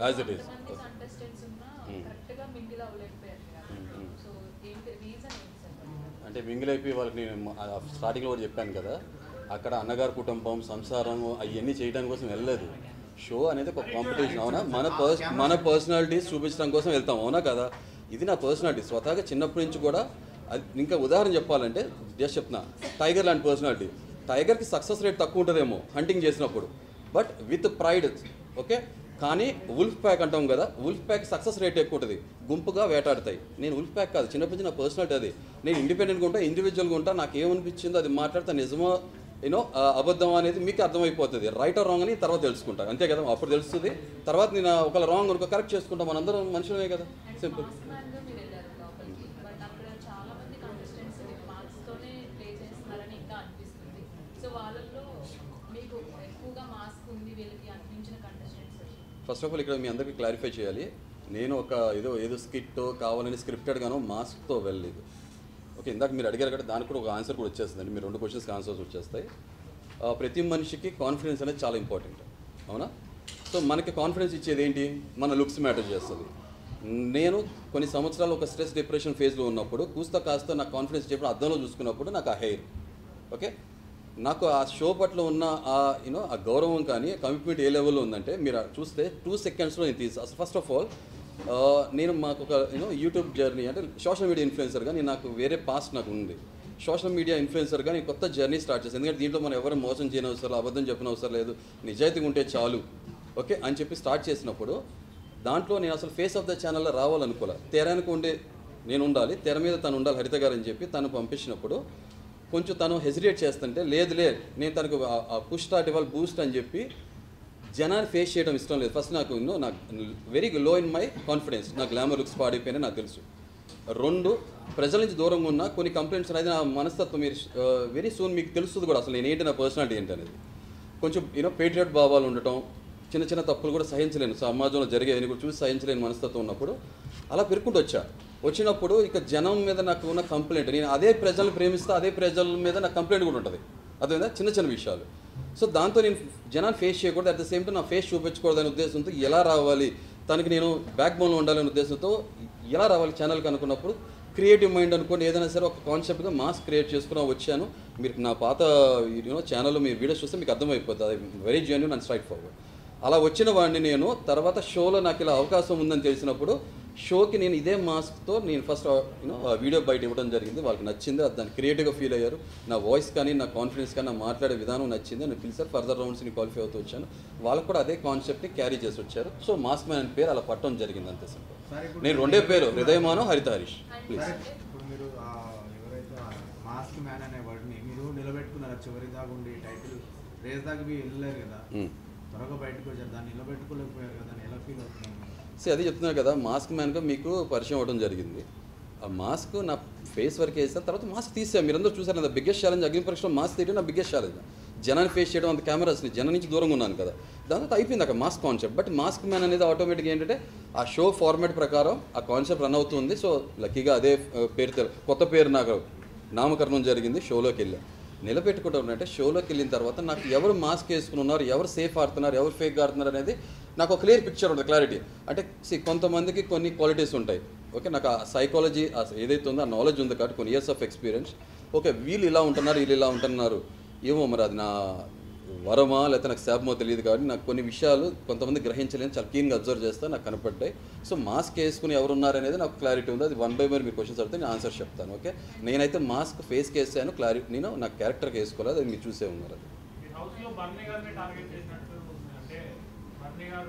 As it is. అంటే mingle అయిపోయి వాళ్ళకి నేను స్టార్టింగ్లో కూడా చెప్పాను కదా, అక్కడ అన్నగారు కుటుంబం సంసారం అవన్నీ చేయడానికి కోసం వెళ్ళలేదు. షో అనేది ఒక కాంపిటీషన్, అవునా? మన పర్సనాలిటీస్ చూపించడం కోసం వెళ్తాం, అవునా కదా? ఇది నా పర్సనాలిటీ స్వతహాగా చిన్నప్పటి నుంచి కూడా. ఇంకా ఉదాహరణ చెప్పాలంటే జస్ట్ చెప్తున్నా, టైగర్ లాంటి పర్సనాలిటీ. టైగర్కి సక్సెస్ రేట్ తక్కువ ఉంటుందేమో హంటింగ్ చేసినప్పుడు, బట్ విత్ ప్రైడ్, ఓకే. కానీ ఉల్ఫ్ ప్యాక్ అంటాం కదా, ఉల్ఫ్ ప్యాక్ సక్సెస్ రేట్ ఎక్కువ ఉంటుంది, గుంపుగా వేటాడతాయి. నేను ఉల్ఫ్ ప్యాక్ కాదు, చిన్నప్పటి నుంచి నా పర్సనాలిటీ అది. నేను ఇండిపెండెంట్గా ఉంటా, ఇండివిజువల్గా ఉంటా, నాకు ఏమనిపించిందో అది మాట్లాడితే నిజమో అబద్ధం అనేది మీకు అర్థమైపోతుంది. రైట్ ఆర్ రాంగ్ అని తర్వాత తెలుసుకుంటా, అంతే కదా. అప్పుడు తెలుస్తుంది, తర్వాత నేను ఒకవేళ రాంగ్ అనుకో కరెక్ట్ చేసుకుంటాం, మనందరం మనుషులమే కదా, సింపుల్. ఫస్ట్ ఆఫ్ ఆల్ ఇక్కడ మీ అందరికీ క్లారిఫై చేయాలి, నేను ఒక ఏదో స్కిట్ కావాలని స్క్రిప్టెడ్గానో మాస్క్తో వెళ్ళలేదు, ఓకే. ఇందాక మీరు అడిగారు కదా, దానికి కూడా ఒక ఆన్సర్ కూడా వచ్చేస్తుందండి. మీరు 2 క్వశ్చన్స్కి ఆన్సర్స్ వచ్చేస్తాయి. ప్రతి మనిషికి కాన్ఫిడెన్స్ అనేది చాలా ఇంపార్టెంట్, అవునా? సో మనకి కాన్ఫిడెన్స్ ఇచ్చేది ఏంటి? మన లుక్స్ మ్యాటర్ చేస్తుంది. నేను కొన్ని సంవత్సరాలు ఒక స్ట్రెస్ డిప్రెషన్ ఫేజ్లో ఉన్నప్పుడు కాస్త నాకు కాన్ఫిడెన్స్ ఇచ్చేప్పుడు అద్దంలో చూసుకున్నప్పుడు నాకు ఆ హెయిర్, ఓకే, నాకు ఆ షో పట్ల ఉన్న ఆ గౌరవం కానీ కమిట్మెంట్ ఏ లెవెల్లో ఉందంటే మీరు చూస్తే 2 సెకండ్స్లో నేను అసలు ఫస్ట్ ఆఫ్ ఆల్ నేను మాకు ఒక యూట్యూబ్ జర్నీ అంటే సోషల్ మీడియా ఇన్ఫ్లుయెన్సర్గా నాకు వేరే పాస్ట్ నాకు ఉంది. సోషల్ మీడియా ఇన్ఫ్లుయెన్సర్గా నేను కొత్త జర్నీ స్టార్ట్ చేశాను. ఎందుకంటే దీంట్లో మనం ఎవరు మోసం చేయని అవసరం, అబద్ధం చెప్పిన అవసరం లేదు, నిజాయితీగా ఉంటే చాలు, ఓకే అని చెప్పి స్టార్ట్ చేసినప్పుడు దాంట్లో నేను అసలు ఫేస్ ఆఫ్ ద ఛానల్లో రావాలనుకోలే. తెరానికి ఉండే నేను ఉండాలి, తెర మీద తను ఉండాలి హరిత గారు అని చెప్పి తను పంపించినప్పుడు కొంచెం తను హెసిటేట్ చేస్తుంటే లేదు నేను పుష్ స్టార్ట్ ఇవ్వాలి బూస్ట్ అని చెప్పి జనాన్ని ఫేస్ చేయడం ఇష్టం లేదు. ఫస్ట్ నాకు very low in my confidence, నా గ్లామర్ లుక్స్ పాడైపోయినా నాకు తెలుసు. 2 ప్రజల నుంచి దూరంగా ఉన్న కొన్ని కంప్లైంట్స్ అనేది నా మనస్తత్వం మీరు వెరీ సూన్ మీకు తెలుస్తుంది కూడా అసలు నేను ఏంటి, నా పర్సనాలిటీ ఏంటి అనేది. కొంచెం పేట్రియట్ భావాలు ఉండటం, చిన్న తప్పులు కూడా సహించలేను, సమాజంలో జరిగేవి కూడా చూసి సహించలేని మనస్తత్వం ఉన్నప్పుడు అలా పెరుక్కుంటూ వచ్చినప్పుడు ఇక జనం మీద నాకు ఉన్న కంప్లైంట్, నేను అదే ప్రజలను ప్రేమిస్తే అదే ప్రజల మీద నాకు కంప్లైంట్ కూడా ఉంటుంది, అదేవిధంగా చిన్న విషయాలు. సో దాంతో నేను జనాన్ని ఫేస్ చేయకూడదు, అట్ ద సేమ్ టైం నా ఫేస్ చూపించకూడదు అనే ఉద్దేశంతో ఎలా రావాలి, తనకి నేను బ్యాక్ బోన్లో ఉండాలనే ఉద్దేశంతో ఎలా రావాలి ఛానల్కి అనుకున్నప్పుడు క్రియేటివ్ మైండ్ అనుకోండి, ఏదైనా సరే ఒక కాన్సెప్ట్గా మాస్ క్రియేట్ చేసుకుని వచ్చాను. మీరు నా పాత ఛానల్లో మీరు వీడియోస్ చూస్తే మీకు అర్థమైపోతుంది, అది very genuine and straight forward. అలా వచ్చిన వాడిని నేను తర్వాత షోలో నాకు ఇలా అవకాశం ఉందని తెలిసినప్పుడు షోకి నేను ఇదే మాస్క్తో నేను ఫస్ట్ వీడియో బయట ఇవ్వడం జరిగింది. వాళ్ళకి నచ్చింది, దాన్ని క్రియేటివ్గా ఫీల్ అయ్యారు. నా వాయిస్ కానీ నా కాన్ఫిడెన్స్ కానీ నా మాట్లాడే విధానం నచ్చింది, నేను పిలిచారు. ఫర్దర్ రౌండ్స్ని క్వాలిఫై అవుతూ వచ్చాను. వాళ్ళకు కూడా అదే కాన్సెప్ట్ని క్యారీ చేసి వచ్చారు. సో మాస్క్ మ్యాన్ అని పేరు అలా పట్టడం జరిగింది, అంతే సింపుల్. నేను 2 పేరు, హృదయమానం, హరిత హరీష్. ప్లీజ్. ఇప్పుడు మీరు ఎవరైతే మాస్క్ మ్యాన్ అనే వర్డ్ని మీరు నిలబెట్టుకున్నారు, చివరి దాకా ఉండి టైటిల్ రేస్ దాకా వెళ్ళలేరు కదా, త్వరగా బయటకు వచ్చారు, దాన్ని నిలబెట్టుకోలేకపోయారు కదా, దాన్ని ఎలా ఫీల్ అవుతున్నారు? అది చెప్తున్నారు కదా, మాస్క్ మ్యాన్గా మీకు పరిచయం అవ్వడం జరిగింది. ఆ మాస్క్ నా ఫేస్ వరకు వేసిన తర్వాత మాస్క్ తీసాను. మీరందరూ చూసారు కదా, బిగ్గెస్ట్ ఛాలెంజ్ అగ్ని పరీక్షలో మాస్క్ తీయడం నా బిగ్గెస్ట్ ఛాలెంజ్. జనాన్ని ఫేస్ చేయడం, అంత కెమెరాస్ని జనం నుంచి దూరంగా ఉన్నాను కదా, దాని తర్వాత అయిపోయింది అక్కడ mask concept. But mask man అనేది ఆటోమేటిక్గా ఏంటంటే ఆ షో ఫార్మాట్ ప్రకారం ఆ కాన్సెప్ట్ రన్ అవుతుంది. సో లక్కీగా అదే పేరు, కొత్త పేరు నాకు నామకరణం జరిగింది. షోలోకి వెళ్ళాను. నిలబెట్టుకుంటాం అంటే షోలోకి వెళ్ళిన తర్వాత నాకు ఎవరు మాస్క్ వేసుకుని ఉన్నారు, ఎవరు సేఫ్ ఆడుతున్నారు, ఎవరు ఫేక్ ఆడుతున్నారు అనేది నాకు ఒక క్లియర్ పిక్చర్ ఉంటుంది, క్లారిటీ. అంటే కొంతమందికి కొన్ని క్వాలిటీస్ ఉంటాయి, ఓకే. నాకు ఆ సైకాలజీ ఏదైతే ఉందో ఆ నాలెడ్జ్ ఉంది కాబట్టి కొన్ని ఇయర్స్ ఆఫ్ ఎక్స్పీరియన్స్, ఓకే. వీళ్ళు ఇలా ఉంటున్నారు, వీళ్ళు ఇలా ఉంటున్నారు, ఏమో మరి అది నా వరమా లేకపోతే నాకు శాపమో తెలియదు కాబట్టి నాకు కొన్ని విషయాలు కొంతమంది గ్రహించలేని చాలా క్లీన్గా అబ్జర్వ్ చేస్తే నాకు కనపడ్డాయి. సో మాస్క్ వేసుకుని ఎవరు ఉన్నారనేది నాకు క్లారిటీ ఉంది. అది 1 బై 1 మీరు క్వశ్చన్స్ అడితే నేను ఆన్సర్ చెప్తాను, ఓకే. నేనైతే మాస్క్ ఫేస్కి వేసాను, క్లారిటీ నేను నా క్యారెక్టర్కి వేసుకోలేదు, అది మీరు చూసే ఉన్నారు. అది